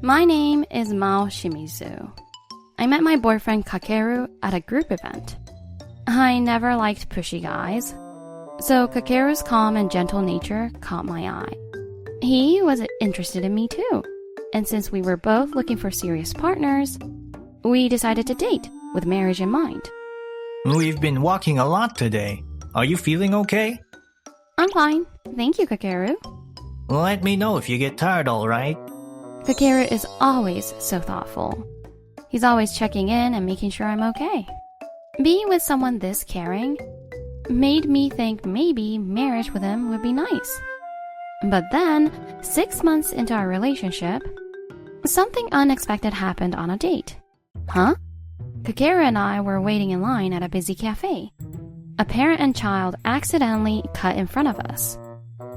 My name is Mao Shimizu. I met my boyfriend Kakeru at a group event. I never liked pushy guys, so Kakeru's calm and gentle nature caught my eye. He was interested in me too, and since we were both looking for serious partners, we decided to date with marriage in mind. We've been walking a lot today. Are you feeling okay? I'm fine, thank you, Kakeru. Let me know if you get tired, alright? Kakeru is always so thoughtful. He's always checking in and making sure I'm okay. Being with someone this caring made me think maybe marriage with him would be nice. But then, 6 months into our relationship, something unexpected happened on a date. Huh? Kakeru and I were waiting in line at a busy cafe. A parent and child accidentally cut in front of us,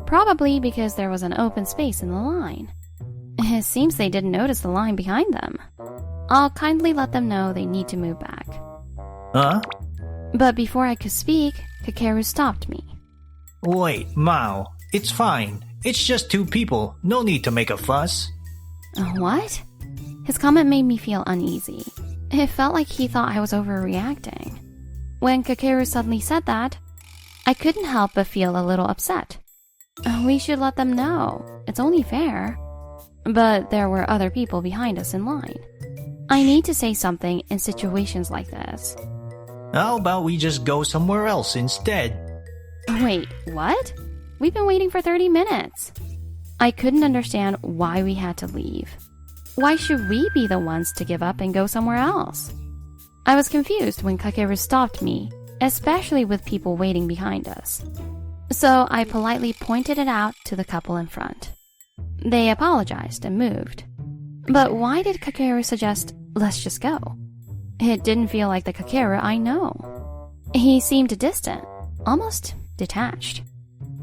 probably because there was an open space in the line. It seems they didn't notice the line behind them. I'll kindly let them know they need to move back. Huh? But before I could speak, Kakeru stopped me. Wait, Mao, it's fine. It's just 2 people. No need to make a fuss. What? His comment made me feel uneasy. It felt like he thought I was overreacting. When Kakeru suddenly said that, I couldn't help but feel a little upset. We should let them know. It's only fair. But there were other people behind us in line. I need to say something in situations like this. How about we just go somewhere else instead? Wait, what? We've been waiting for 30 minutes. I couldn't understand why we had to leave. Why should we be the ones to give up and go somewhere else? I was confused when Kakeru stopped me, especially with people waiting behind us. So I politely pointed it out to the couple in front. They apologized and moved. But why did Kakeru suggest, let's just go? It didn't feel like the Kakeru I know. He seemed distant, almost detached.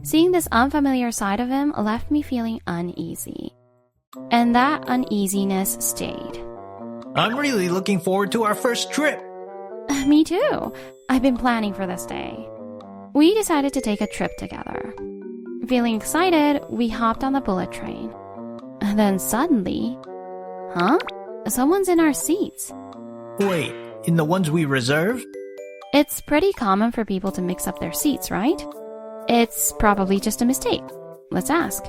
Seeing this unfamiliar side of him left me feeling uneasy. And that uneasiness stayed. I'm really looking forward to our first trip. Me too. I've been planning for this day. We decided to take a trip together. Feeling excited, we hopped on the bullet train. And then suddenly... Huh? Someone's in our seats. Wait, in the ones we reserved? It's pretty common for people to mix up their seats, right? It's probably just a mistake. Let's ask.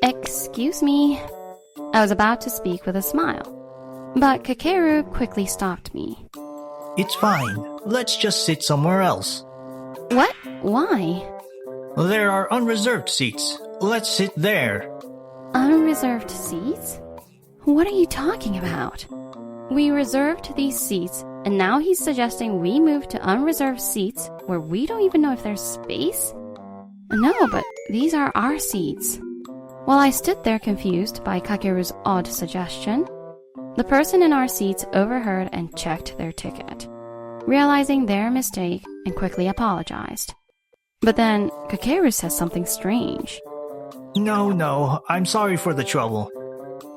Excuse me. I was about to speak with a smile, but Kakeru quickly stopped me. It's fine. Let's just sit somewhere else. What? Why? There are unreserved seats. Let's sit there. Unreserved seats? What are you talking about? We reserved these seats, and now he's suggesting we move to unreserved seats where we don't even know if there's space? No, but these are our seats. While I stood there confused by Kakeru's odd suggestion, the person in our seats overheard and checked their ticket, realizing their mistake and quickly apologized. But then Kakeru says something strange. No, I'm sorry for the trouble.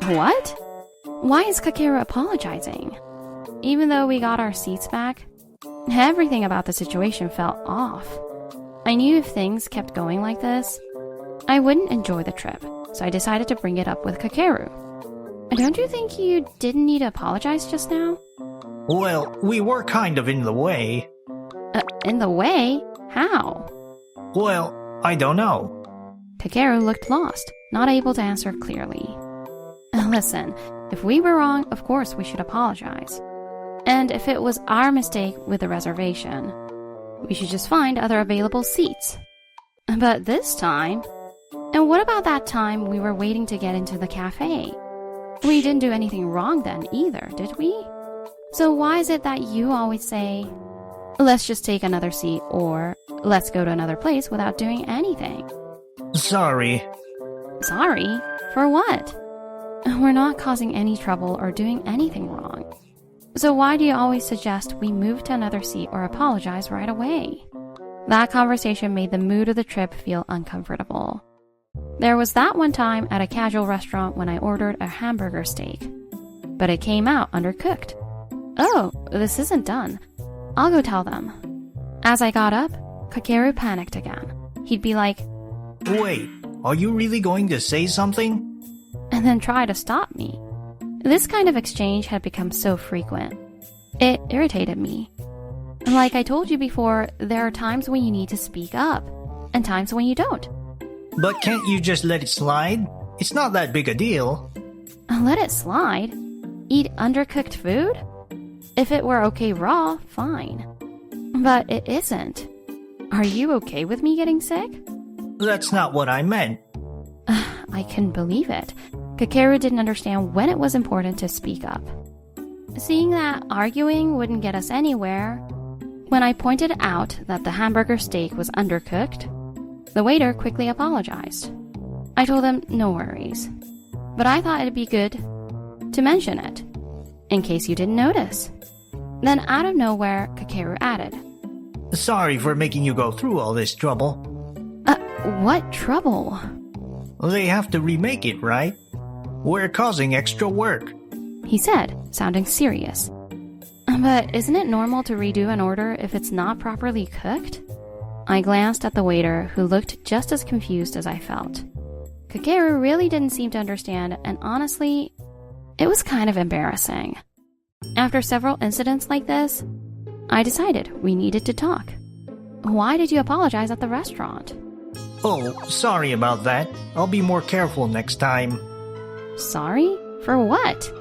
What? Why is Kakeru apologizing? Even though we got our seats back, everything about the situation felt off. I knew if things kept going like this, I wouldn't enjoy the trip, so I decided to bring it up with Kakeru. Don't you think you didn't need to apologize just now? Well, we were kind of in the way. In the way? How? Well, I don't know. Kakeru looked lost, not able to answer clearly. Listen, if we were wrong, of course we should apologize. And if it was our mistake with the reservation, we should just find other available seats. But this time... And what about that time we were waiting to get into the cafe? We didn't do anything wrong then either, did we? So why is it that you always say, let's just take another seat, or let's go to another place without doing anything? Sorry. Sorry? For what? We're not causing any trouble or doing anything wrong. So why do you always suggest we move to another seat or apologize right away? That conversation made the mood of the trip feel uncomfortable. There was that one time at a casual restaurant when I ordered a hamburger steak, but it came out undercooked. Oh, this isn't done. I'll go tell them. As I got up, Kakeru panicked again. He'd be like, Wait, are you really going to say something? And then try to stop me. This kind of exchange had become so frequent. It irritated me. Like I told you before, there are times when you need to speak up, and times when you don't. But can't you just let it slide? It's not that big a deal. Let it slide? Eat undercooked food? If it were okay raw, fine. But it isn't. Are you okay with me getting sick? That's not what I meant. I couldn't believe it. Kakeru didn't understand when it was important to speak up. Seeing that arguing wouldn't get us anywhere, when I pointed out that the hamburger steak was undercooked, the waiter quickly apologized. I told him no worries, but I thought it'd be good to mention it, in case you didn't notice. Then out of nowhere, Kakeru added, Sorry for making you go through all this trouble. What trouble? They have to remake it, right? We're causing extra work. He said, sounding serious. But isn't it normal to redo an order if it's not properly cooked? I glanced at the waiter, who looked just as confused as I felt. Kakeru really didn't seem to understand, and honestly, it was kind of embarrassing. After several incidents like this, I decided we needed to talk. Why did you apologize at the restaurant? Oh, sorry about that. I'll be more careful next time. Sorry? For what?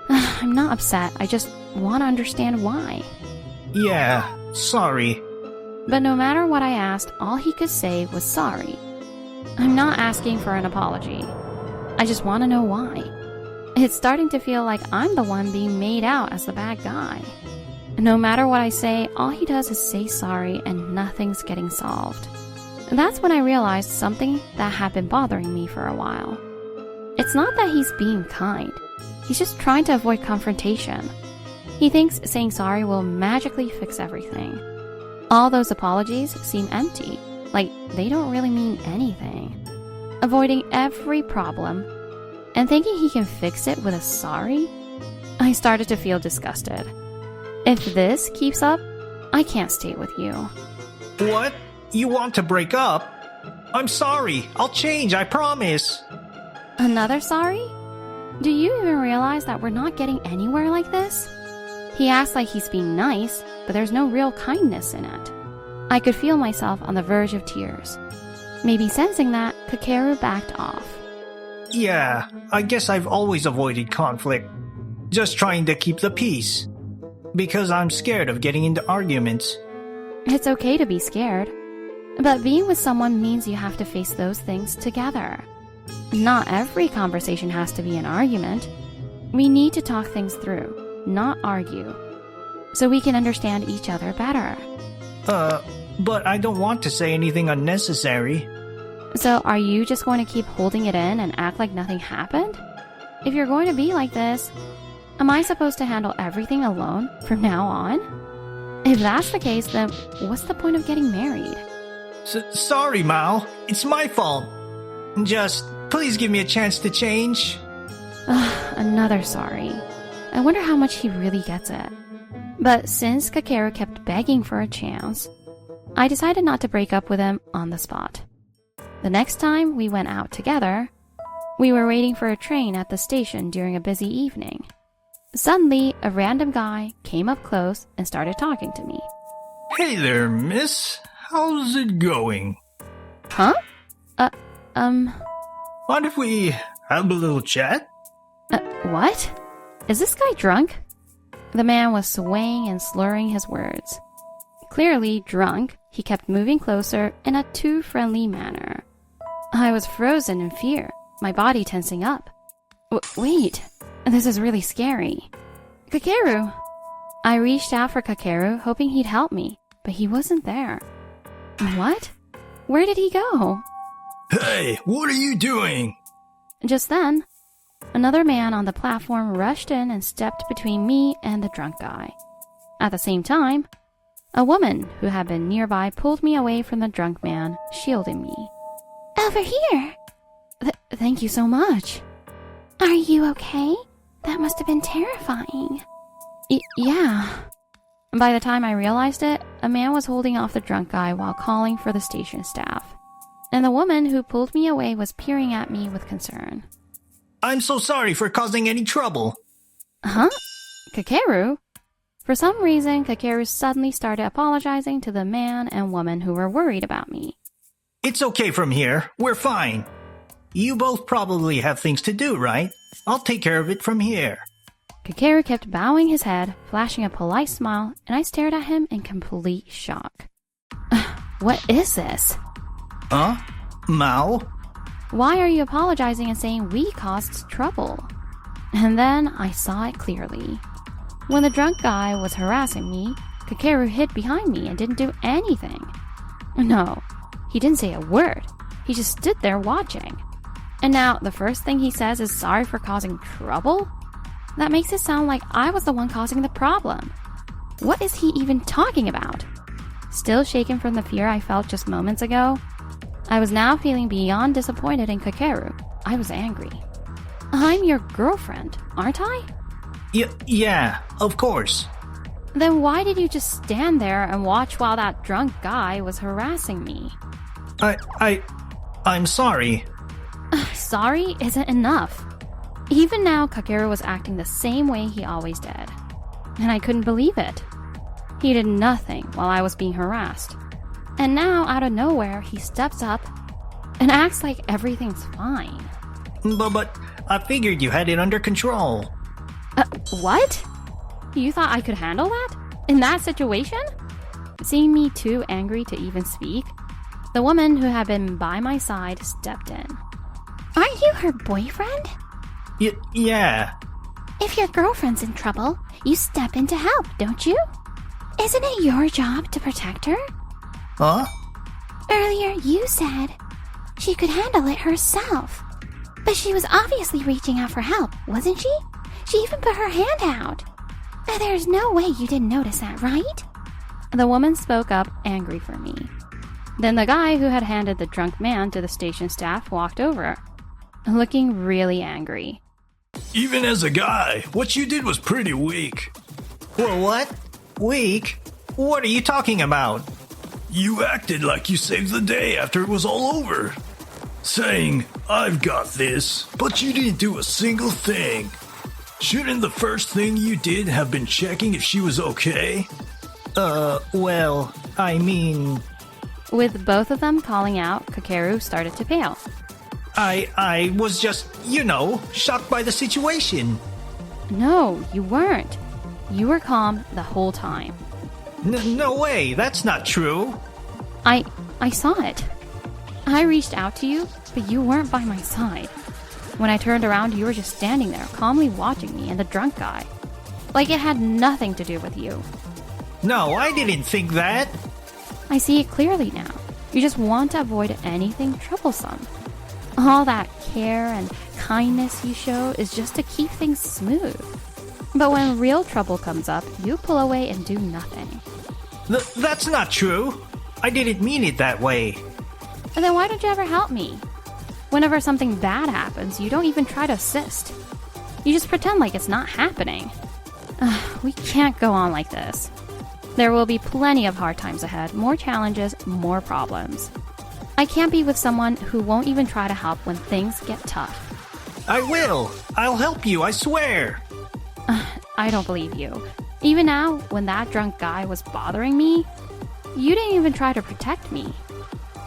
I'm not upset, I just want to understand why. Yeah, sorry. But no matter what I asked, all he could say was sorry. I'm not asking for an apology. I just want to know why. It's starting to feel like I'm the one being made out as the bad guy. No matter what I say, all he does is say sorry and nothing's getting solved. That's when I realized something that had been bothering me for a while. It's not that he's being kind. He's just trying to avoid confrontation. He thinks saying sorry will magically fix everything. All those apologies seem empty, like they don't really mean anything. Avoiding every problem and thinking he can fix it with a sorry? I started to feel disgusted. If this keeps up, I can't stay with you. What? You want to break up? I'm sorry. I'll change, I promise. Another sorry? Do you even realize that we're not getting anywhere like this? He acts like he's being nice, but there's no real kindness in it. I could feel myself on the verge of tears. Maybe sensing that, Kakeru backed off. Yeah, I guess I've always avoided conflict. Just trying to keep the peace. Because I'm scared of getting into arguments. It's okay to be scared. But being with someone means you have to face those things together. Not every conversation has to be an argument. We need to talk things through, not argue, so we can understand each other better. But I don't want to say anything unnecessary. So are you just going to keep holding it in and act like nothing happened? If you're going to be like this, am I supposed to handle everything alone from now on? If that's the case, then what's the point of getting married? Sorry, Mao. It's my fault. Just, please give me a chance to change. Another sorry. I wonder how much he really gets it. But since Kakeru kept begging for a chance, I decided not to break up with him on the spot. The next time we went out together, we were waiting for a train at the station during a busy evening. Suddenly, a random guy came up close and started talking to me. Hey there, miss. How's it going? Huh? Mind if we have a little chat? What? Is this guy drunk? The man was swaying and slurring his words. Clearly drunk, he kept moving closer in a too friendly manner. I was frozen in fear, my body tensing up. Wait, this is really scary. Kakeru! I reached out for Kakeru, hoping he'd help me, but he wasn't there. What? Where did he go? Hey, what are you doing? Just then, another man on the platform rushed in and stepped between me and the drunk guy. At the same time, a woman who had been nearby pulled me away from the drunk man, shielding me. Over here! Thank you so much. Are you okay? That must have been terrifying. Yeah. By the time I realized it, a man was holding off the drunk guy while calling for the station staff. And the woman who pulled me away was peering at me with concern. I'm so sorry for causing any trouble. Huh? Kakeru? For some reason, Kakeru suddenly started apologizing to the man and woman who were worried about me. It's okay from here. We're fine. You both probably have things to do, right? I'll take care of it from here. Kakeru kept bowing his head, flashing a polite smile, and I stared at him in complete shock. What is this? Huh? Mao? Why are you apologizing and saying we caused trouble? And then I saw it clearly. When the drunk guy was harassing me, Kakeru hid behind me and didn't do anything. No, he didn't say a word. He just stood there watching. And now the first thing he says is sorry for causing trouble? That makes it sound like I was the one causing the problem. What is he even talking about? Still shaken from the fear I felt just moments ago, I was now feeling beyond disappointed in Kakeru. I was angry. I'm your girlfriend, aren't I? Yeah, of course. Then why did you just stand there and watch while that drunk guy was harassing me? I'm sorry. Sorry isn't enough. Even now, Kakeru was acting the same way he always did. And I couldn't believe it. He did nothing while I was being harassed. And now, out of nowhere, he steps up and acts like everything's fine. But I figured you had it under control. What? You thought I could handle that? In that situation? Seeing me too angry to even speak, the woman who had been by my side stepped in. Aren't you her boyfriend? Yeah. If your girlfriend's in trouble, you step in to help, don't you? Isn't it your job to protect her? Huh? Earlier you said she could handle it herself. But she was obviously reaching out for help, wasn't she? She even put her hand out. There's no way you didn't notice that, right? The woman spoke up, angry for me. Then the guy who had handed the drunk man to the station staff walked over, looking really angry. Even as a guy, what you did was pretty weak. Well, what? Weak? What are you talking about? You acted like you saved the day after it was all over. Saying, I've got this, but you didn't do a single thing. Shouldn't the first thing you did have been checking if she was okay? Well, I mean... With both of them calling out, Kakeru started to pale. I was just, shocked by the situation. No, you weren't. You were calm the whole time. No way, that's not true. I saw it. I reached out to you, but you weren't by my side. When I turned around, you were just standing there, calmly watching me and the drunk guy. Like it had nothing to do with you. No, I didn't think that. I see it clearly now. You just want to avoid anything troublesome. All that care and kindness you show is just to keep things smooth. But when real trouble comes up, you pull away and do nothing. That's not true. I didn't mean it that way. And then why don't you ever help me? Whenever something bad happens, you don't even try to assist. You just pretend like it's not happening. We can't go on like this. There will be plenty of hard times ahead, more challenges, more problems. I can't be with someone who won't even try to help when things get tough. I will. I'll help you, I swear. I don't believe you. Even now, when that drunk guy was bothering me, you didn't even try to protect me.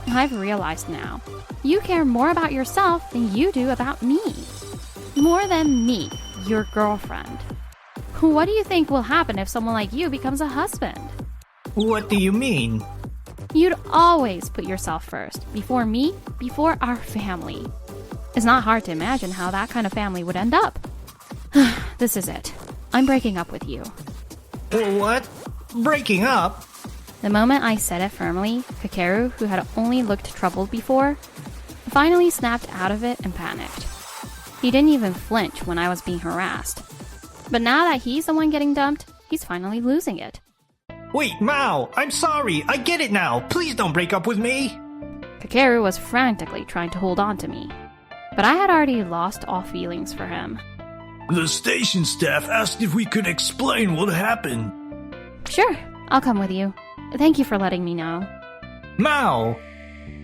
I've realized now, you care more about yourself than you do about me. More than me, your girlfriend. What do you think will happen if someone like you becomes a husband? What do you mean? You'd always put yourself first, before me, before our family. It's not hard to imagine how that kind of family would end up. This is it. I'm breaking up with you. What? Breaking up? The moment I said it firmly, Kakeru, who had only looked troubled before, finally snapped out of it and panicked. He didn't even flinch when I was being harassed. But now that he's the one getting dumped, he's finally losing it. Wait, Mao, I'm sorry. I get it now. Please don't break up with me. Kakeru was frantically trying to hold on to me, but I had already lost all feelings for him. The station staff asked if we could explain what happened. Sure, I'll come with you. Thank you for letting me know. Mao!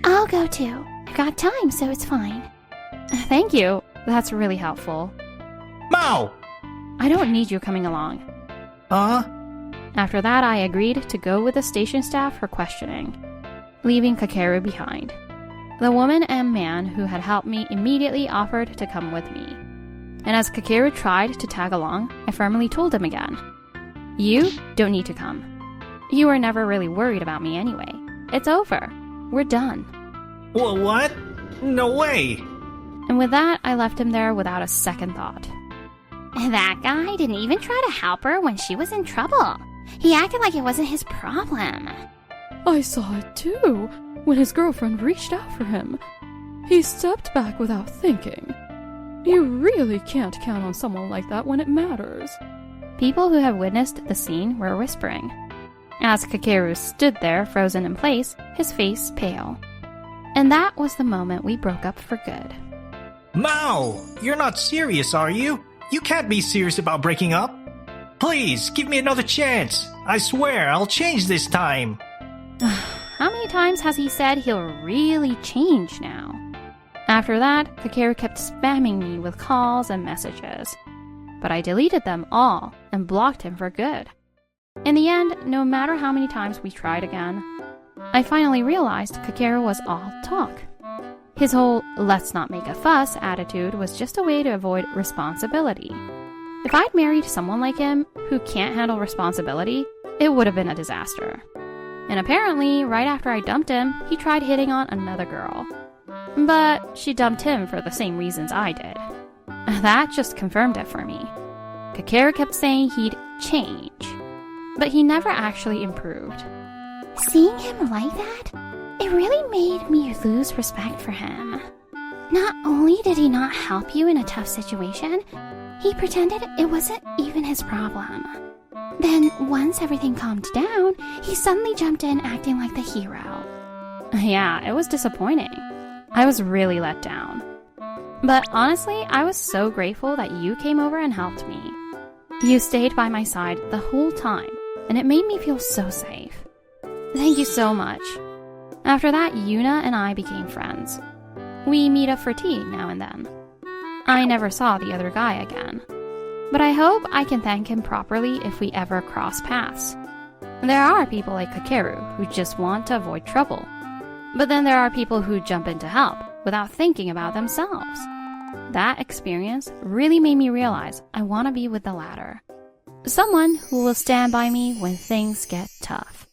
I'll go too. I've got time, so it's fine. Thank you. That's really helpful. Mao! I don't need you coming along. After that, I agreed to go with the station staff for questioning, leaving Kakeru behind. The woman and man who had helped me immediately offered to come with me. And as Kakeru tried to tag along, I firmly told him again, "You don't need to come. You were never really worried about me anyway. It's over. We're done." Well, what? No way! And with that, I left him there without a second thought. That guy didn't even try to help her when she was in trouble. He acted like it wasn't his problem. I saw it too, when his girlfriend reached out for him. He stepped back without thinking. You really can't count on someone like that when it matters. People who have witnessed the scene were whispering. As Kakeru stood there frozen in place, his face pale. And that was the moment we broke up for good. Mao! You're not serious, are you? You can't be serious about breaking up. Please, give me another chance. I swear, I'll change this time. How many times has he said he'll really change now? After that, Kakeru kept spamming me with calls and messages. But I deleted them all and blocked him for good. In the end, no matter how many times we tried again, I finally realized Kakeru was all talk. His whole "let's not make a fuss" attitude was just a way to avoid responsibility. If I'd married someone like him who can't handle responsibility, it would have been a disaster. And apparently, right after I dumped him, he tried hitting on another girl. But she dumped him for the same reasons I did. That just confirmed it for me. Kakeru kept saying he'd change, but he never actually improved. Seeing him like that, it really made me lose respect for him. Not only did he not help you in a tough situation, he pretended it wasn't even his problem. Then, once everything calmed down, he suddenly jumped in acting like the hero. Yeah, it was disappointing. I was really let down. But honestly, I was so grateful that you came over and helped me. You stayed by my side the whole time, and it made me feel so safe. Thank you so much. After that, Yuna and I became friends. We meet up for tea now and then. I never saw the other guy again, but I hope I can thank him properly if we ever cross paths. There are people like Kakeru who just want to avoid trouble, but then there are people who jump in to help without thinking about themselves. That experience really made me realize I want to be with the latter. Someone who will stand by me when things get tough.